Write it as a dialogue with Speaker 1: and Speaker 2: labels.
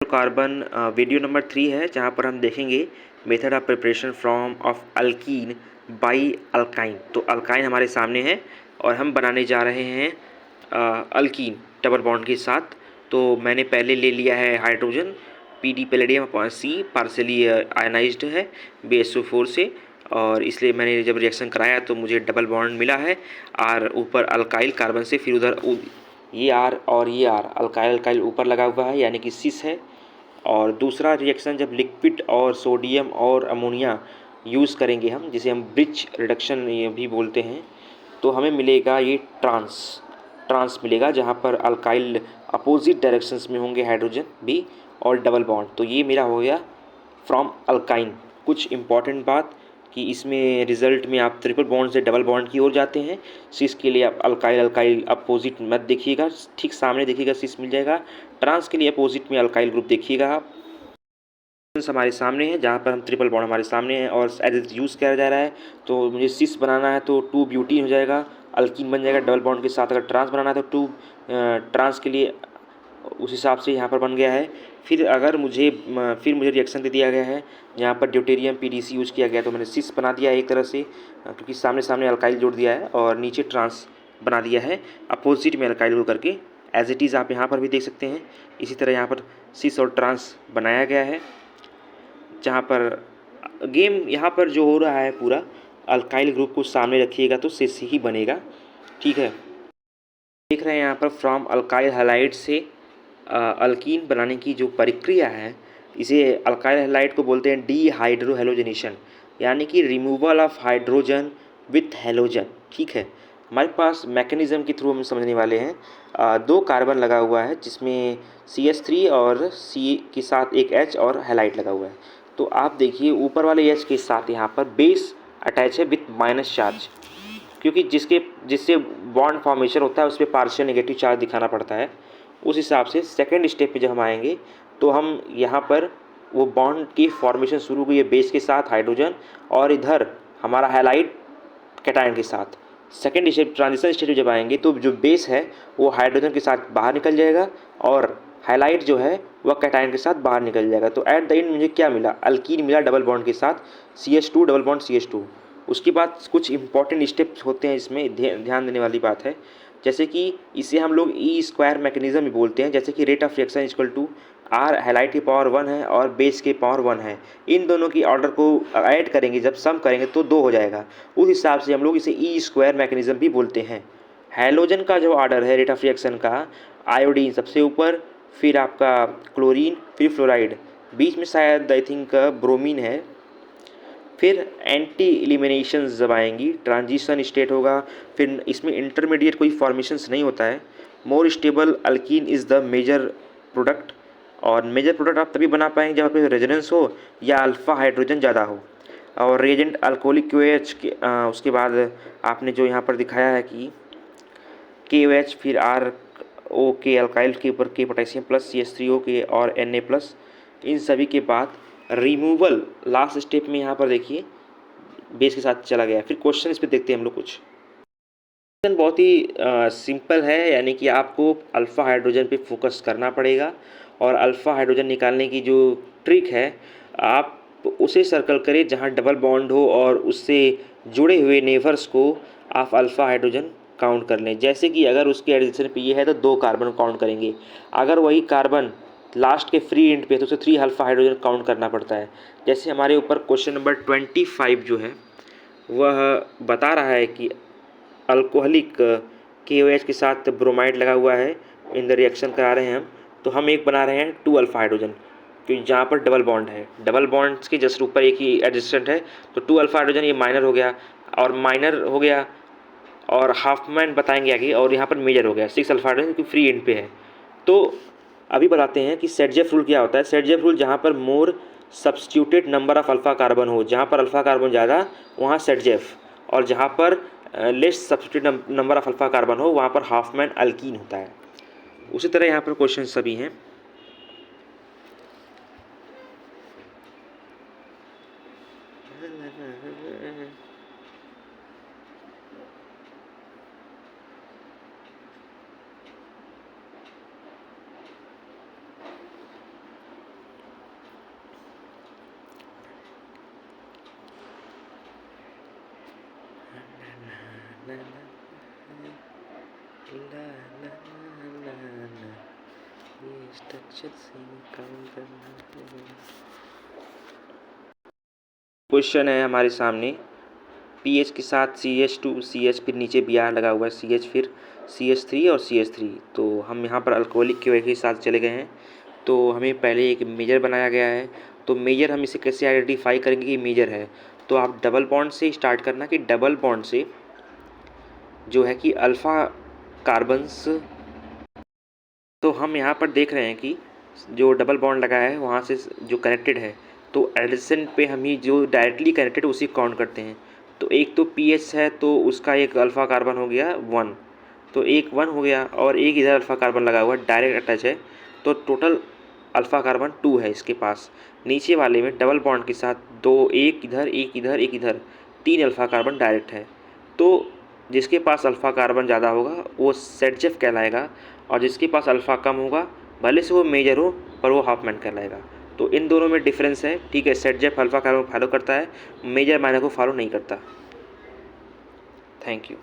Speaker 1: Carbon video number 3 है, जहाँ पर हम देखेंगे method of preparation from of alkyne by alkyne. तो अल्काइन हमारे सामने है और हम बनाने जा रहे हैं अल्कीन डबल बॉन्ड के साथ। तो मैंने पहले ले लिया है hydrogen PD palladium upon C, partially ionised है BSO4 से, और इसलिए मैंने जब रिएक्शन कराया तो मुझे डबल बॉन्ड मिला है और ऊपर अल्काइल कार्बन से, फिर उधर ये R और ये R अल्काइल अल्काइल ऊपर लगा हुआ है, यानी कि सिस है। और दूसरा रिएक्शन जब लिक्विड और सोडियम और अमोनिया यूज़ करेंगे हम, जिसे हम ब्रिज रिडक्शन भी बोलते हैं, तो हमें मिलेगा ये ट्रांस मिलेगा, जहाँ पर अल्काइल अपोजिट डायरेक्शंस में होंगे हाइड्रोजन भी और डबल बॉन्ड। तो ये मेरा हो गया फ्रॉम अल्काइन। कुछ इम्पॉर्टेंट बात कि इसमें रिजल्ट में आप ट्रिपल बॉन्ड से डबल बॉन्ड की ओर जाते हैं। सिस के लिए आप अल्काइल अल्काइल अपोजिट मत देखिएगा, ठीक सामने देखिएगा सिस मिल जाएगा। ट्रांस के लिए अपोजिट में अल्काइल ग्रुप देखिएगा आप। हमारे सामने है जहाँ पर हम ट्रिपल बॉन्ड हमारे सामने है और एज यूज़ किया जा रहा है। तो मुझे सिस बनाना है तो 2 ब्यूटीन हो जाएगा, अल्कीन बन जाएगा डबल बॉन्ड के साथ। अगर ट्रांस बनाना है तो 2 ट्रांस के लिए उस हिसाब से यहाँ पर बन गया है। फिर मुझे रिएक्शन दे दिया गया है जहाँ पर ड्यूटेरियम PDC यूज़ किया गया, तो मैंने सिस बना दिया है एक तरह से, क्योंकि सामने सामने अल्काइल जोड़ दिया है और नीचे ट्रांस बना दिया है अपोजिट में अल्काइल को करके। एज इट इज़ आप यहाँ पर भी देख सकते हैं, इसी तरह यहाँ पर सिस और ट्रांस बनाया गया है। जहाँ पर गेम यहाँ पर जो हो रहा है पूरा, अल्काइल ग्रुप को सामने रखिएगा तो सिस ही बनेगा, ठीक है। देख रहे हैं यहाँ पर फ्रॉम अल्काइल हैलाइड से अल्कीन बनाने की जो प्रक्रिया है, इसे अल्काइल हैलाइड को बोलते हैं डीहाइड्रोहेलोजनेशन, यानी कि removal of hydrogen with halogen, ठीक है। हमारे पास मैकेनिज्म के थ्रू हम समझने वाले हैं। 2 कार्बन लगा हुआ है जिसमें CH3 और C के साथ एक H और हैलाइड लगा हुआ है। तो आप देखिए ऊपर वाले H के साथ यहाँ पर बेस अटैच है विथ माइनस चार्ज, क्योंकि जिससे बॉन्ड फॉर्मेशन होता है उस पर पार्शियल नेगेटिव चार्ज दिखाना पड़ता है। उस हिसाब से सेकेंड स्टेप पे जब हम आएंगे तो हम यहाँ पर वो बॉन्ड की फॉर्मेशन शुरू हुई है बेस के साथ हाइड्रोजन, और इधर हमारा हैलाइड कैटायन के साथ। सेकेंड स्टेप ट्रांजिशन स्टेप जब आएंगे तो जो बेस है वो हाइड्रोजन के साथ बाहर निकल जाएगा और हाइलाइट जो है वह कैटायन के साथ बाहर निकल जाएगा। तो एट द एंड मुझे क्या मिला, अल्कीन मिला डबल बॉन्ड के साथ CH2 डबल बॉन्ड CH2। उसके बाद कुछ इंपॉर्टेंट स्टेप्स होते हैं इसमें, ध्यान देने वाली बात है, जैसे कि इसे हम लोग E² मैकेनिज्म भी बोलते हैं। जैसे कि rate of reaction equal to R halide की पावर 1 है और बेस की पावर 1 है, इन दोनों की ऑर्डर को ऐड करेंगे, जब सम करेंगे तो 2 हो जाएगा। उस हिसाब से हम लोग इसे E² मैकेनिज्म भी बोलते हैं। हैलोजन का जो ऑर्डर है रेट ऑफ रिएक्शन का, आयोडीन सबसे ऊपर, फिर आपका क्लोरीन, फिर फ्लोराइड, बीच में शायद आई थिंक ब्रोमीन है, फिर एंटी एलिमिनेशन जब आएंगी ट्रांजिशन स्टेट होगा। फिर इसमें इंटरमीडिएट कोई फॉर्मेशंस नहीं होता है। More stable alkene is the major product, और मेजर प्रोडक्ट आप तभी बना पाएंगे जब आप रेजोनेंस हो या अल्फ़ा हाइड्रोजन ज़्यादा हो। और रिएजेंट अल्कोहलिक QH के उसके बाद आपने जो यहाँ पर दिखाया है कि KOH, फिर ROK अल्काइल के ऊपर K पोटेशियम प्लस CH3O के और Na प्लस, इन सभी के बाद रिमूवल लास्ट स्टेप में यहाँ पर देखिए बेस के साथ चला गया। फिर क्वेश्चन इस पर देखते हैं हम लोग। कुछ क्वेश्चन बहुत ही सिंपल है, यानी कि आपको अल्फ़ा हाइड्रोजन पे फोकस करना पड़ेगा और अल्फ़ा हाइड्रोजन निकालने की जो ट्रिक है, आप उसे सर्कल करें जहाँ डबल बॉन्ड हो और उससे जुड़े हुए नेबर्स को आप अल्फ़ा हाइड्रोजन काउंट कर लें। जैसे कि अगर उसके एडिशन पे ये है तो 2 कार्बन काउंट करेंगे, अगर वही कार्बन लास्ट के फ्री एंड पे तो उसे 3 अल्फ़ा हाइड्रोजन काउंट करना पड़ता है। जैसे हमारे ऊपर क्वेश्चन नंबर 25 जो है वह बता रहा है कि अल्कोहलिक KOH के साथ ब्रोमाइड लगा हुआ है, इन द रिएक्शन करा रहे हैं हम, तो हम एक बना रहे हैं 2 अल्फ़ा हाइड्रोजन, क्योंकि जहाँ पर डबल बॉन्ड है, डबल बॉन्ड्स के जस्ट ऊपर एक ही एडजस्टेंट है, तो 2 अल्फ़ा हाइड्रोजन ये माइनर हो गया और माइनर हो गया, और हाफ मैन बताएंगे आगे, और यहाँ पर मेजर हो गया 6 अल्फ़ा हाइड्रोजन, क्योंकि फ्री एंड पे है। तो अभी बताते हैं कि सेटजेफ रूल क्या होता है। सेटजेफ रूल, जहाँ पर मोर substituted number of alpha carbon हो, जहाँ पर अल्फ़ा कार्बन ज़्यादा वहाँ सेटजेफ, और जहाँ पर less substituted number of alpha carbon हो वहाँ पर हाफमैन अल्कीन होता है। उसी तरह यहाँ पर क्वेश्चन सभी हैं। ना ला ला ला ला, ये स्ट्रक्चर से काम करना। क्वेश्चन है हमारे सामने, पीएच के साथ CH2 CH, फिर नीचे Br लगा हुआ है, CH, फिर CH3 और CH3। तो हम यहाँ पर अल्कोहलिक के के साथ चले गए हैं। तो हमें पहले एक मेजर बनाया गया है। तो मेजर हम इसे कैसे आइडेंटिफाई करेंगे कि मेजर है? तो आप डबल बॉन्ड से स्टार्ट करना कि डबल बॉन्ड से जो है कि अल्फ़ा कार्बन्स। तो हम यहाँ पर देख रहे हैं कि जो डबल बॉन्ड लगा है वहाँ से जो कनेक्टेड है, तो एडिशन पे हम ही जो डायरेक्टली कनेक्टेड उसी काउंट करते हैं। तो एक तो पीएच है तो उसका एक अल्फ़ा कार्बन हो गया 1, तो एक 1 हो गया, और एक इधर अल्फ़ा कार्बन लगा हुआ डायरेक्ट अटैच है, तो टोटल अल्फ़ा कार्बन 2 है इसके पास। नीचे वाले में डबल बॉन्ड के साथ 2, एक इधर एक इधर एक इधर, 3 अल्फ़ा कार्बन डायरेक्ट है। तो जिसके पास अल्फ़ा कार्बन ज़्यादा होगा वो सेटजेफ कहलाएगा, और जिसके पास अल्फ़ा कम होगा भले से वो मेजर हो पर वो हाफमैन कहलाएगा। तो इन दोनों में डिफरेंस है, ठीक है। सेटजेफ अल्फ़ा कार्बन फॉलो करता है, मेजर माइनर को फॉलो नहीं करता। Thank you.